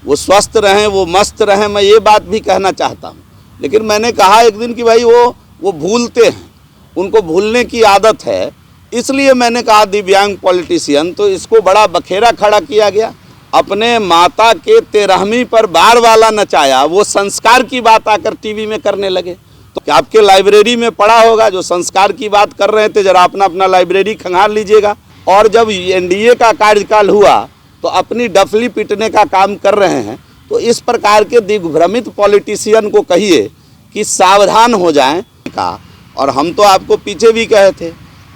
वो स्वस्थ रहें, वो मस्त रहें, मैं ये बात भी कहना चाहता हूँ। लेकिन मैंने कहा एक दिन कि भाई वो भूलते हैं, उनको भूलने की आदत है, इसलिए मैंने कहा दिव्यांग पॉलिटिशियन। तो इसको बड़ा बखेरा खड़ा किया गया। अपने माता के 13वीं पर बार वाला नचाया, वो संस्कार की बात आकर टीवी में करने लगे। तो क्या आपके लाइब्रेरी में पढ़ा होगा, जो संस्कार की बात कर रहे थे, जरा अपना अपना लाइब्रेरी खंगाल लीजिएगा। और जब एनडीए का कार्यकाल हुआ तो अपनी डफली पीटने का काम कर रहे हैं। तो इस प्रकार के दिग्भ्रमित पॉलिटिशियन को कहिए कि सावधान हो जाएं का। और हम तो आपको पीछे भी कहे थे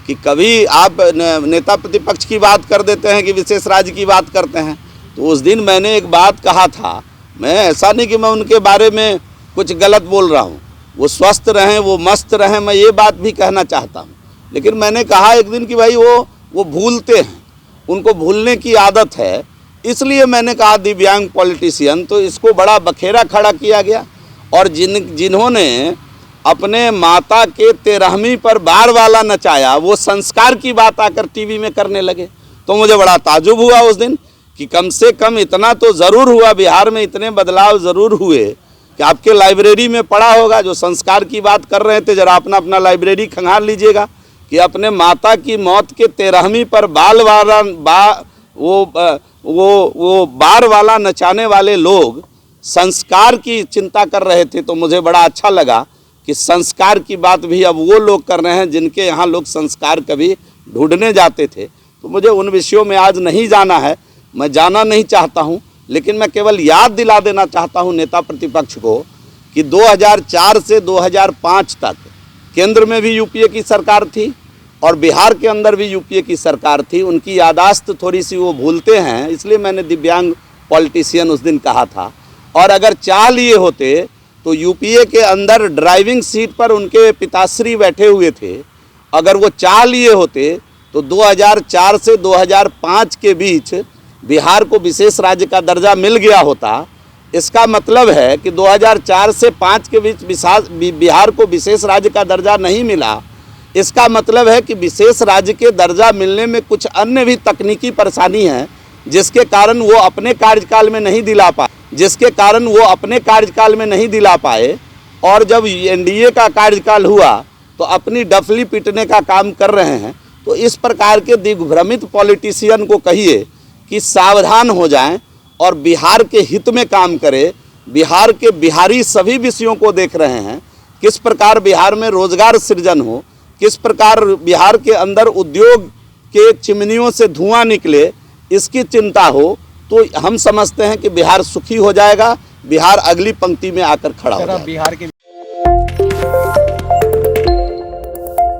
कि कभी आप नेता प्रतिपक्ष की बात कर देते हैं कि विशेष राज्य की बात करते हैं। तो उस दिन मैंने एक बात कहा था, मैं ऐसा नहीं कि मैं उनके बारे में कुछ गलत बोल रहा हूँ, वो स्वस्थ रहें, वो मस्त रहें, मैं ये बात भी कहना चाहता हूँ। लेकिन मैंने कहा एक दिन कि भाई वो भूलते हैं, उनको भूलने की आदत है, इसलिए मैंने कहा दिव्यांग पॉलिटिशियन। तो इसको बड़ा बखेरा खड़ा किया गया। और जिन्होंने अपने माता के 13वीं पर बार वाला नचाया, वो संस्कार की बात आकर टीवी में करने लगे। तो मुझे बड़ा ताजुब हुआ उस दिन कि कम से कम इतना तो ज़रूर हुआ, बिहार में इतने बदलाव ज़रूर हुए कि आपके लाइब्रेरी में पढ़ा होगा, जो संस्कार की बात कर रहे थे, जरा अपना अपना लाइब्रेरी खंगाल लीजिएगा कि अपने माता की मौत के 13वीं पर वो बार वाला नचाने वाले लोग संस्कार की चिंता कर रहे थे। तो मुझे बड़ा अच्छा लगा कि संस्कार की बात भी अब वो लोग कर रहे हैं जिनके यहाँ लोग संस्कार कभी ढूंढने जाते थे। तो मुझे उन विषयों में आज नहीं जाना है, मैं जाना नहीं चाहता हूँ। लेकिन मैं केवल याद दिला देना चाहता हूँ नेता प्रतिपक्ष को कि 2004 से 2005 तक केंद्र में भी यूपीए की सरकार थी और बिहार के अंदर भी यूपीए की सरकार थी। उनकी यादाश्त थोड़ी सी वो भूलते हैं, इसलिए मैंने दिव्यांग पॉलिटिशियन उस दिन कहा था। और अगर चाह लिए होते तो यूपीए के अंदर ड्राइविंग सीट पर उनके पिताश्री बैठे हुए थे, अगर वो चाह लिए होते तो 2004 से 2005 के बीच बिहार को विशेष राज्य का दर्जा मिल गया होता। इसका मतलब है कि 2004 से 5 के बीच बिहार को विशेष राज्य का दर्जा नहीं मिला। इसका मतलब है कि विशेष राज्य के दर्जा मिलने में कुछ अन्य भी तकनीकी परेशानी है, जिसके कारण वो अपने कार्यकाल में नहीं दिला पाए। और जब एनडीए का कार्यकाल हुआ तो अपनी डफली पीटने का काम कर रहे हैं। तो इस प्रकार के दिग्भ्रमित पॉलिटिशियन को कहिए कि सावधान हो जाएं और बिहार के हित में काम करें। बिहार के बिहारी सभी विषयों को देख रहे हैं, किस प्रकार बिहार में रोजगार सृजन हो, किस प्रकार बिहार के अंदर उद्योग के चिमनियों से धुआं निकले, इसकी चिंता हो। तो हम समझते हैं कि बिहार सुखी हो जाएगा, बिहार अगली पंक्ति में आकर खड़ा हो जाएगा। बिहार के